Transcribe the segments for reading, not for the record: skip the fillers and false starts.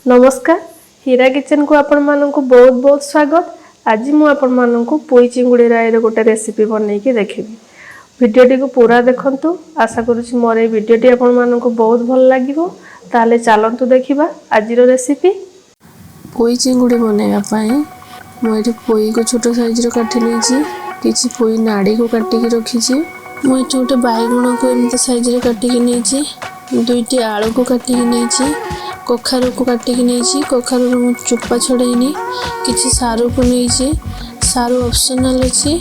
नमस्कार हीरा किचन को आपण मानक बहुत बहुत स्वागत। आज मु आपण मानक पोई चिंगुड़ी राई गोटे रेसिपी बनई की देखिबी। वीडियोटी को पूरा देखंतु। आशा करूछि मोर ए वीडियोटी आपण मानक बहुत भल लागिवो। ताले चलंतु देखिबा आजिरो रेसिपी। पोई चिंगुड़ी बनैबा पई मु एठी पोई को छोटो साइज रो काटि लेछि। किछि पोई नाड़ी को काटि के रखी छी। मु एठी गोटे बाइगण को एमते साइज रे काटि के नेछि। दुईटी आलू को काटि के नेछि। कखारू को काटि के नेछि। कखारू रो चुप्पा छडैनी। किछि सारू को नेछि। सारू ऑप्शनल अछि।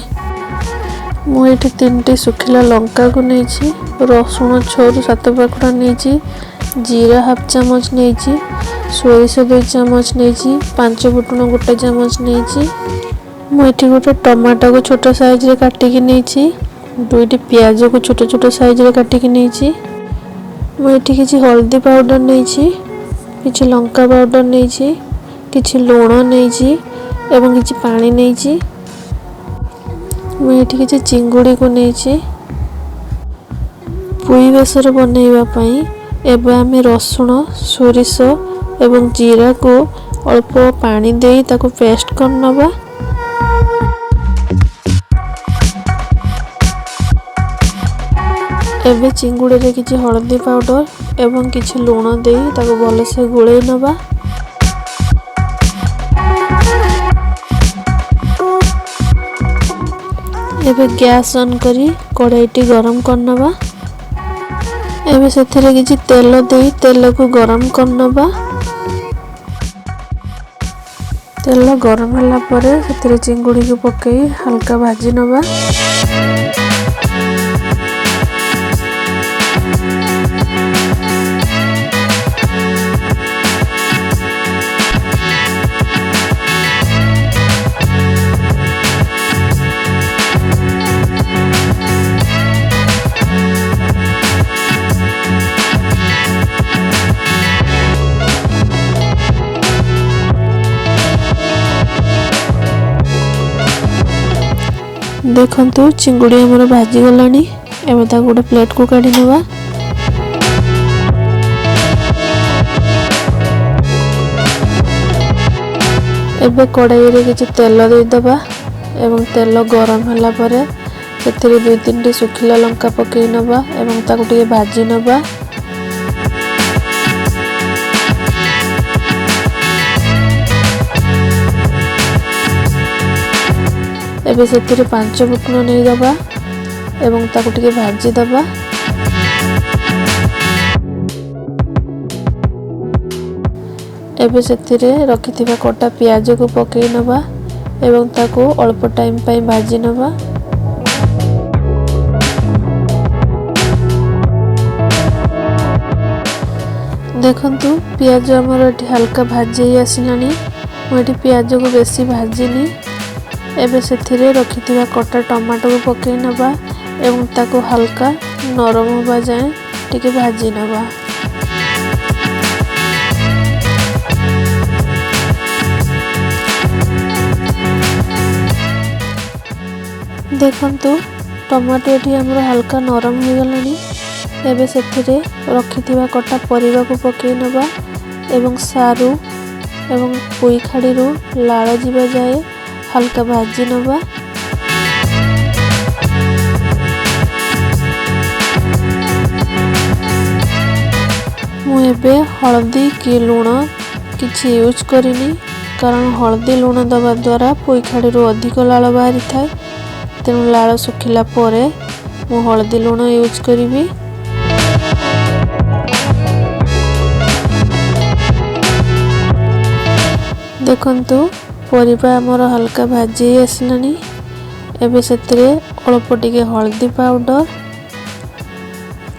मु एठी 3टी सुखिला लंका को नेछि। रसुण 6 ରୁ 7 पाखुडा नेछि। जीरा हाफ चामच नेछि। सोरिष 2 चामच नेछि। 5 फुटण 1 चामच नेछि। मु एठी गोटे टमाटो को छोटो साइज रे काटि के नेछि। दुईटी प्याज को छोटो छोटो साइज रे काटि के नेछि। मु एठी किछि हल्दी पाउडर नेछि। किछि लंका पाउडर नेछि। किछि लूण नेछि एवं किछि पानी नेछि। मु एठी किछि चिंगुड़ी को नेछि। पोई बेसर बनैबा पई एबे आमे रसुण सोरिष एवं जीरा को अल्प पानी देई ताको पेस्ट करनबा। एबे चिंगुड़ी रे किछि हल्दी पाउडर एवं किछि लूण देई ताको भल से गुळै नबा। एबे गैस ऑन करी कढ़ाईटी गरम करनबा। एबे सेथिरे किछि तेल देई तेल को गरम करनबा। तेल गरम होला परे सेथिरे चिंगुड़ी को पकेई हल्का भाजी नबा। देखंतु चिंगुड़ी हमर भाजी गलानी। एबे ता गोटे प्लेट को काढी नबा। एबे कढ़ाई रे किछि तेल दे दबा एवं तेल गरम होला परे सेथिरे 2-3टी सुखिला लंका पकेई नबा एवं ताको टिके भाजी नबा। एबे सेथिरे 5 फुटण नै दबा एवं ताको टिके भाजी दबा। एबे सेथिरे रखिथिबा कटा प्याज को पकेई नबा एवं ताको अल्प टाइम पई भाजी नबा। देखंतु प्याज हमर एठी हल्का भाजी आसिलानी। मु एठी प्याज को बेसी भाजीनी। एबे सेथिरे रखिथिबा कटा टमाटो को पकेई नबा एवं ताको हल्का नरम होबा जाए टिके भाजी नबा। देखंतु टमाटो एठी हमर हल्का नरम हो गलानी। एबे सेथिरे रखिथिबा कटा परिबा को पकेई नबा एवं सारू एवं पोई खाड़ी रो लाळ जिबा जाए हल्का भाजी नबा। मु एबे हल्दी कि लूण किछि यूज करिनी कारण हल्दी लूण दबा द्वारा पोई खाड़ी रो अधिक लाळ बाहरी थाए। तेणु लाळ सुखिला परे मु हल्दी लूण यूज करिवि। देखंतु परिबा हमर हल्का भाजी आसलानी। एबे सेथिरे अल्प टिके हल्दी पाउडर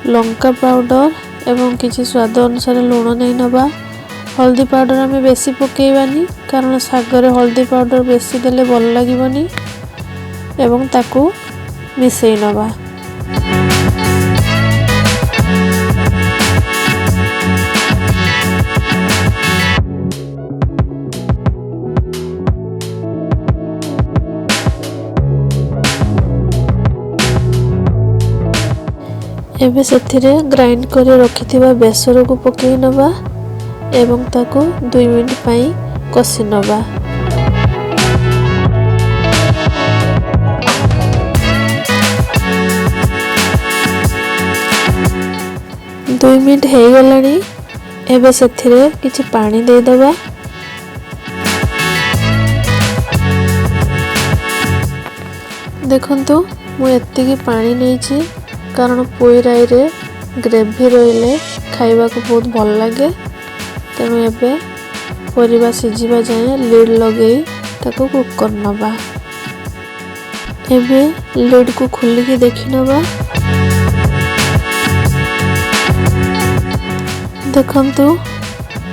लंका पाउडर एवं किछि स्वाद अनुसार लूण नै नबा। हल्दी पाउडर हमें बेसी पकेइबानी कारण सागरे हल्दी पाउडर बेसी देले भल लागिबनी एवं ताकू मिसेई नबा। एबे सेथिरे ग्राइंड करे रखिथिबा बेसर को पकेई नबा एवं ताको 2 मिनिट पई कषि नबा। दुई मिनिट हो गलानी। एबे सेथिरे किछि पानी दे दबा। देखंतु मु एतिकी पानी नेछि कारण पोई राई रे ग्रेवी रहिले खाइबा को बहुत भल लागे। तेणु एबे परिबा सिझिबा जाए लिड लगे ताको कुक कर नबा। एबे लिड को खोलिकी देखि नबा। देखंतु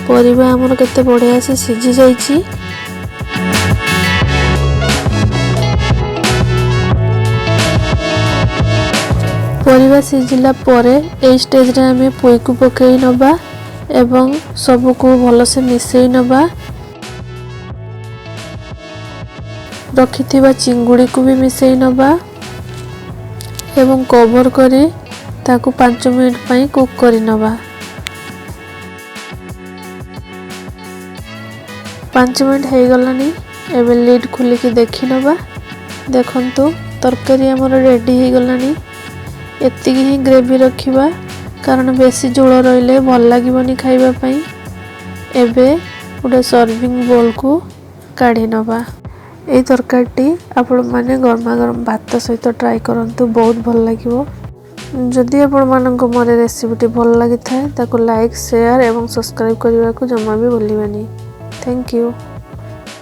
परिबा हमर केते बढ़िया से सिझी जाईछि। परिबा सिझिला परे ए स्टेज रे हमें पोई को पकई नबा एवं सब को भल से मिसई नबा। रखिथिबा चिंगुड़ी को भी मिसई नबा एवं कवर करी ताको 5 मिनिट पई कुक करी नबा। 5 मिनिट हो गलानी। एबे लिड खोलिकी देखि नबा। देखंतु तरकारी हमर रेडी हो गलानी। एतिकी ही ग्रेवी रखिबा कारण बेसी झोल रहिले भल लागिबनी खाइबा पई। एबे उडे सर्विंग बोल को काढी नबा। ए तरकारीटी आपण माने गरमा गरम भात सहित ट्राई करंतु बहुत भल लागिवो। जदि आपण मानको मोर रेसिपीटी भल लागि थाए ताको लाइक शेयर एवं सब्सक्राइब करबा को जम्मा भी भूलिबानी। Thank you.